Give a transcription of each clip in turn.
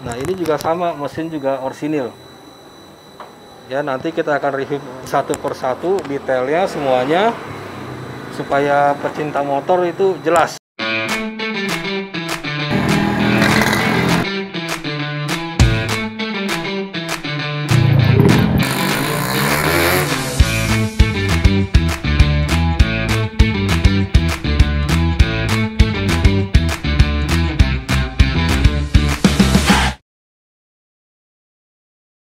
Nah ini juga sama, mesin juga orsinil. Ya nanti kita akan review satu persatu detailnya semuanya supaya pecinta motor itu jelas.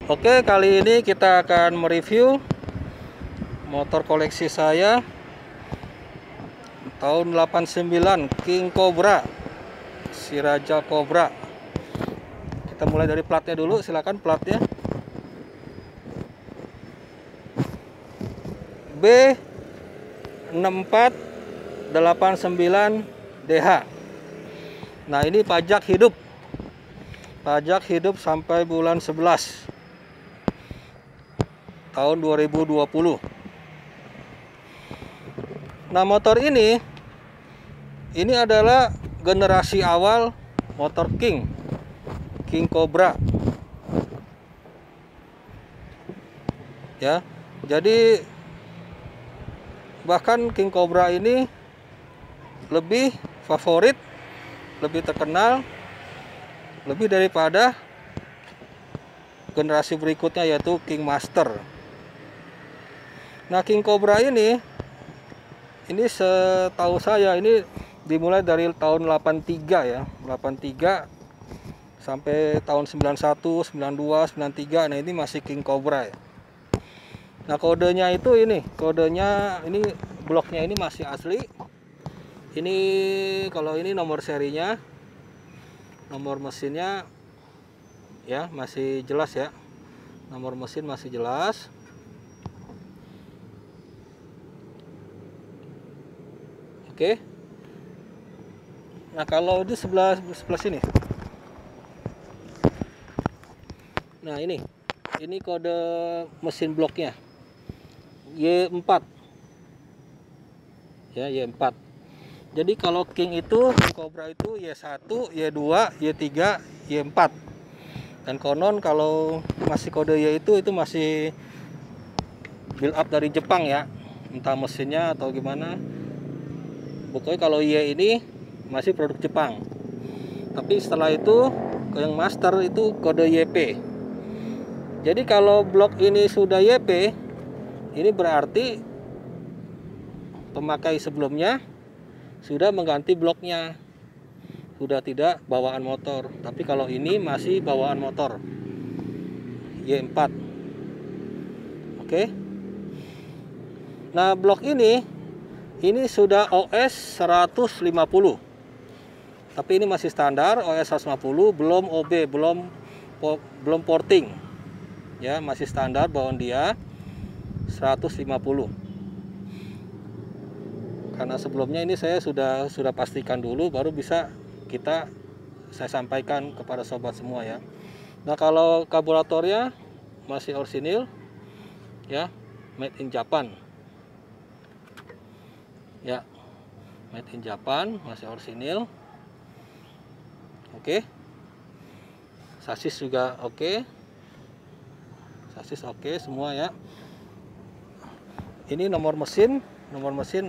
Oke, kali ini kita akan mereview motor koleksi saya tahun 89 King Cobra, si Raja Cobra. Kita mulai dari platnya dulu, silakan platnya. B6489DH. Nah, ini pajak hidup. Pajak hidup sampai bulan 11 tahun 2020. Nah, motor ini adalah generasi awal motor King Cobra. Ya. Jadi bahkan King Cobra ini lebih favorit, lebih terkenal, lebih daripada generasi berikutnya yaitu King Master. Nah, King Cobra ini setahu saya ini dimulai dari tahun 83 ya, 83 sampai tahun 91, 92, 93. Nah, ini masih King Cobra ya. Nah, kodenya itu kodenya ini bloknya ini masih asli. Ini kalau ini nomor serinya, nomor mesinnya ya masih jelas ya. Nomor mesin masih jelas. Oke. Nah, kalau di sebelah sini. Nah, ini kode mesin bloknya Y4. Ya, Y4. Jadi kalau King Cobra itu Y1, Y2, Y3, Y4. Dan konon kalau masih kode Y itu masih build up dari Jepang ya. Entah mesinnya atau gimana. Pokoknya kalau Y ini masih produk Jepang. Tapi setelah itu yang master itu kode YP. Jadi kalau blok ini sudah YP, ini berarti pemakai sebelumnya sudah mengganti bloknya. Sudah tidak bawaan motor. Tapi kalau ini masih bawaan motor Y4. Oke. Nah, blok ini sudah OS 150. Tapi ini masih standar OS 150, belum OB, belum porting. Ya, masih standar bawaan dia 150. Karena sebelumnya ini saya sudah pastikan dulu baru bisa saya sampaikan kepada sobat semua ya. Nah, kalau karburatornya masih orsinil ya, made in Japan. Ya, made in Japan, masih orsinil. Oke. Sasis juga oke. Sasis oke semua ya. Ini nomor mesin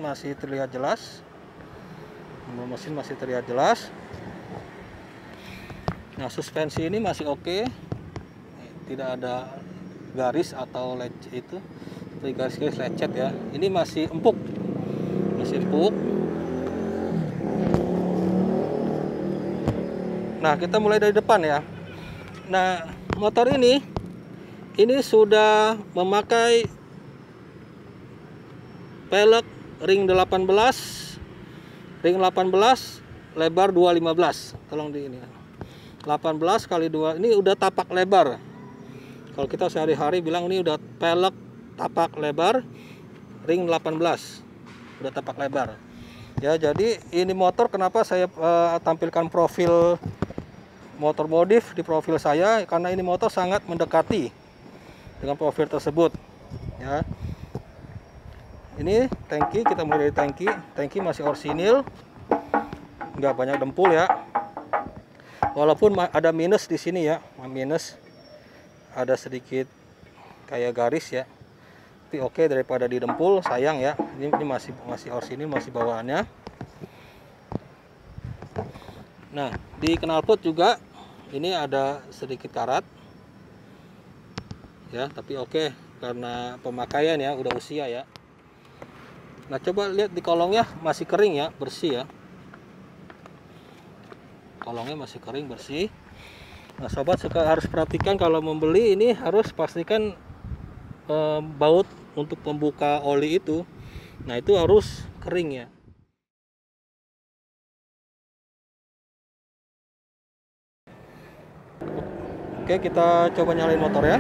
masih terlihat jelas. Nomor mesin masih terlihat jelas. Nah, suspensi ini masih oke. Tidak ada garis atau garis lecet ya. Ini masih empuk. Nah, kita mulai dari depan ya. Nah, motor ini sudah memakai pelek ring 18 lebar 215. Tolong di ini. 18 kali 2 ini udah tapak lebar. Kalau kita sehari-hari bilang ini udah pelek tapak lebar ring 18. Udah tapak lebar. Ya, jadi ini motor kenapa saya tampilkan profil motor modif di profil saya, karena ini motor sangat mendekati dengan profil tersebut ya. Ini tangki, kita mulai dari tangki masih orsinil, nggak banyak dempul ya. Walaupun ada minus di sini ya, minus ada sedikit kayak garis ya, tapi oke, daripada didempul sayang ya. Ini masih ors, ini masih bawaannya. Nah, di knalpot juga ini ada sedikit karat ya, tapi oke karena pemakaian ya, udah usia ya. Nah, coba lihat di kolongnya masih kering ya, bersih ya. Kolongnya masih kering, bersih. Nah, sobat harus perhatikan kalau membeli ini, harus pastikan baut untuk pembuka oli itu, nah itu harus kering ya. Oke, kita coba nyalain motor ya.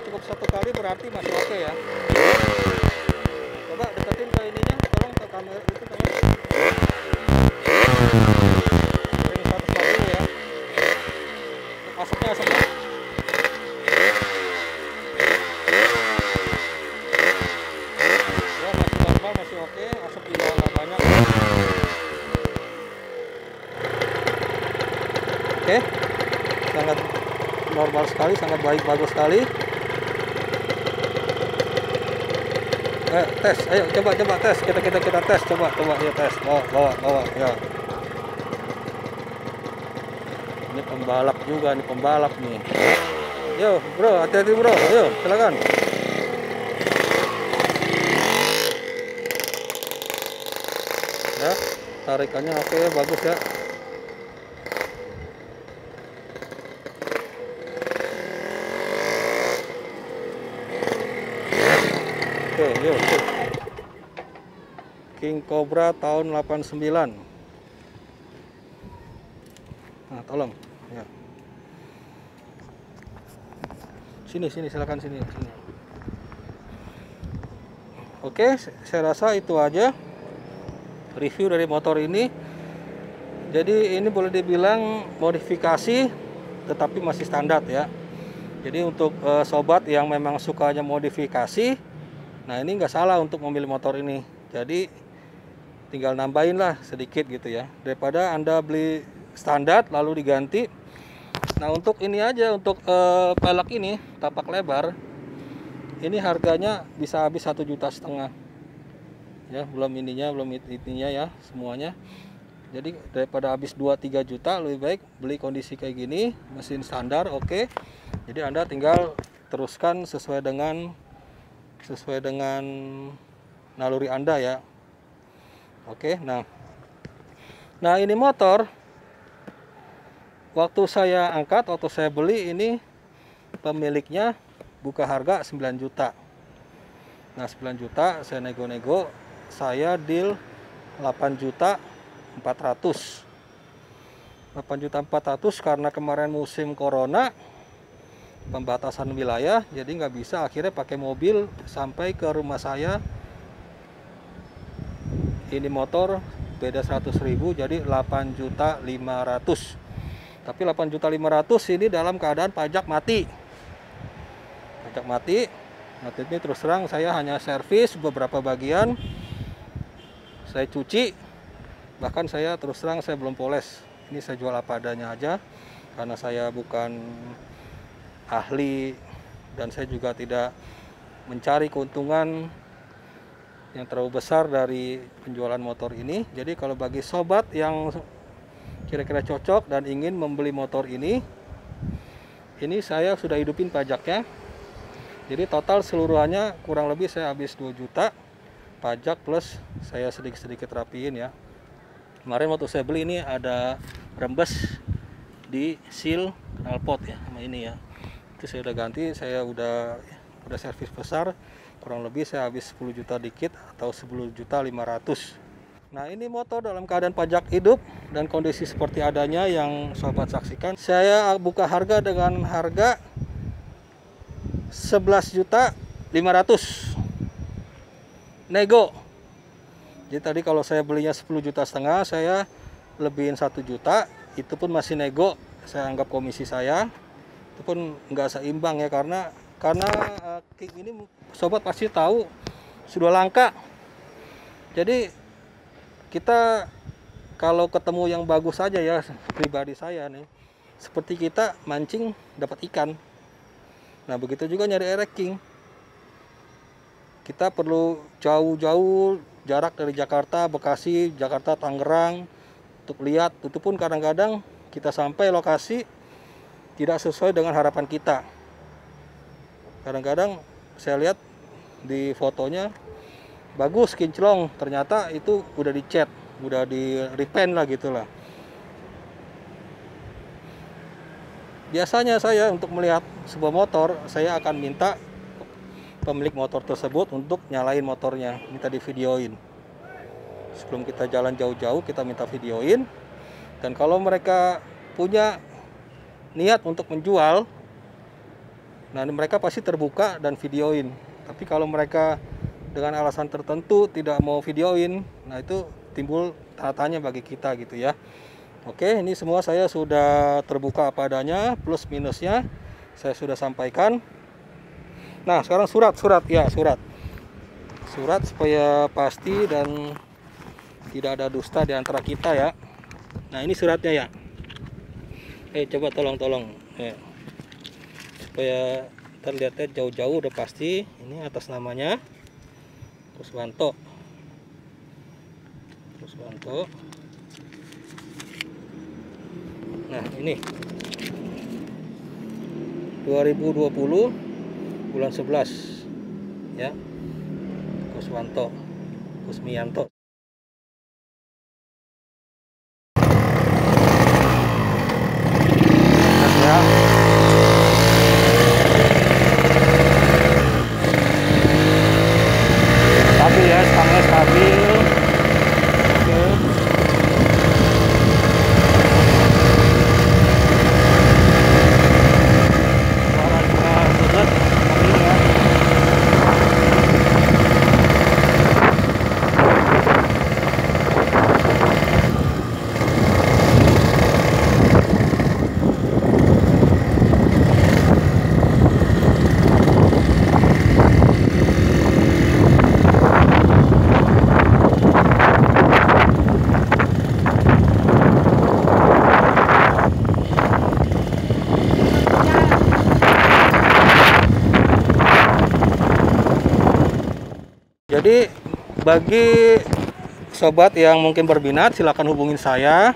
Cukup satu kali berarti masih oke ya. Coba deketin ke ininya, tolong ke kamera itu tolong. Ring 140 ya. Asapnya. Ya, masih normal, masih oke. Asap juga nggak banyak. Oke, sangat normal sekali, sangat bagus sekali. Tes, ayo coba tes, kita tes, coba ya, tes, bawa ya. Ini pembalap juga nih, pembalap nih. Yo bro, hati-hati bro, ayo silakan. Ya, tarikannya oke, bagus ya. Oke, yuk. King Cobra tahun 89. Nah, tolong ya. Sini silakan sini. Oke, saya rasa itu aja review dari motor ini. Jadi ini boleh dibilang modifikasi tetapi masih standar ya. Jadi untuk sobat yang memang sukanya modifikasi, nah ini nggak salah untuk memilih motor ini. Jadi tinggal nambahin lah sedikit gitu ya, daripada Anda beli standar lalu diganti. Nah, untuk ini aja, untuk pelek ini tapak lebar, ini harganya bisa habis 1,5 juta ya, belum ininya ya semuanya. Jadi daripada habis 2-3 juta, lebih baik beli kondisi kayak gini, mesin standar oke. Jadi Anda tinggal teruskan sesuai dengan naluri Anda ya. Oke, nah ini motor waktu saya beli ini pemiliknya buka harga 9 juta. Nah, 9 juta saya nego-nego, saya deal 8.400.000. 8.400.000 karena kemarin musim corona, pembatasan wilayah, jadi nggak bisa, akhirnya pakai mobil sampai ke rumah saya. Ini motor beda 100.000, jadi 8.500.000. Tapi 8.500.000 ini dalam keadaan pajak mati. Nah, ini terus terang saya hanya servis beberapa bagian, saya cuci, bahkan saya terus terang saya belum poles. Ini saya jual apa adanya aja karena saya bukan ahli dan saya juga tidak mencari keuntungan yang terlalu besar dari penjualan motor ini. Jadi kalau bagi sobat yang kira-kira cocok dan ingin membeli motor ini saya sudah hidupin pajaknya. Jadi total seluruhannya kurang lebih saya habis 2 juta pajak plus saya sedikit rapiin ya. Kemarin waktu saya beli ini ada rembes di seal knalpot ya, sama ini ya. Itu saya udah ganti, saya udah servis besar, kurang lebih saya habis 10 juta dikit atau 10.500.000. Nah, ini motor dalam keadaan pajak hidup dan kondisi seperti adanya yang sobat saksikan. Saya buka harga dengan harga 11.500.000 nego. Jadi tadi kalau saya belinya 10,5 juta, saya lebihin 1 juta, itu pun masih nego. Saya anggap komisi saya itu pun nggak seimbang ya, karena King ini sobat pasti tahu sudah langka. Jadi kita kalau ketemu yang bagus saja ya, pribadi saya nih, seperti kita mancing dapat ikan. Nah begitu juga nyari air king. Kita perlu jauh-jauh jarak dari Jakarta, Bekasi, Jakarta, Tangerang untuk lihat. Itu pun kadang-kadang kita sampai lokasi tidak sesuai dengan harapan kita. Kadang-kadang saya lihat di fotonya bagus kinclong, ternyata itu udah dicat, udah di repaint lah gitulah. Biasanya saya untuk melihat sebuah motor, saya akan minta pemilik motor tersebut untuk nyalain motornya, minta di videoin. Sebelum kita jalan jauh-jauh, kita minta videoin. Dan kalau mereka punya niat untuk menjual, nah mereka pasti terbuka dan videoin. Tapi kalau mereka dengan alasan tertentu tidak mau videoin, nah itu timbul tanda tanya bagi kita gitu ya. Oke, ini semua saya sudah terbuka apa adanya, plus minusnya saya sudah sampaikan. Nah, sekarang surat supaya pasti dan tidak ada dusta di antara kita ya. Nah, ini suratnya ya. Coba tolong ya. Supaya terlihatnya jauh-jauh udah pasti. Ini atas namanya Ruswanto. Nah, ini 2020 bulan 11 ya. Kusmianto. Stabil ya, stangnya stabil. Oke. Jadi bagi sobat yang mungkin berminat, silahkan hubungin saya.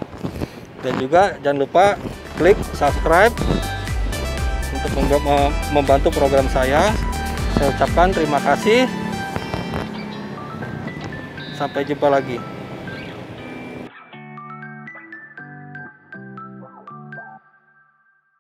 Dan juga jangan lupa klik subscribe untuk membantu program saya. Saya ucapkan terima kasih. Sampai jumpa lagi.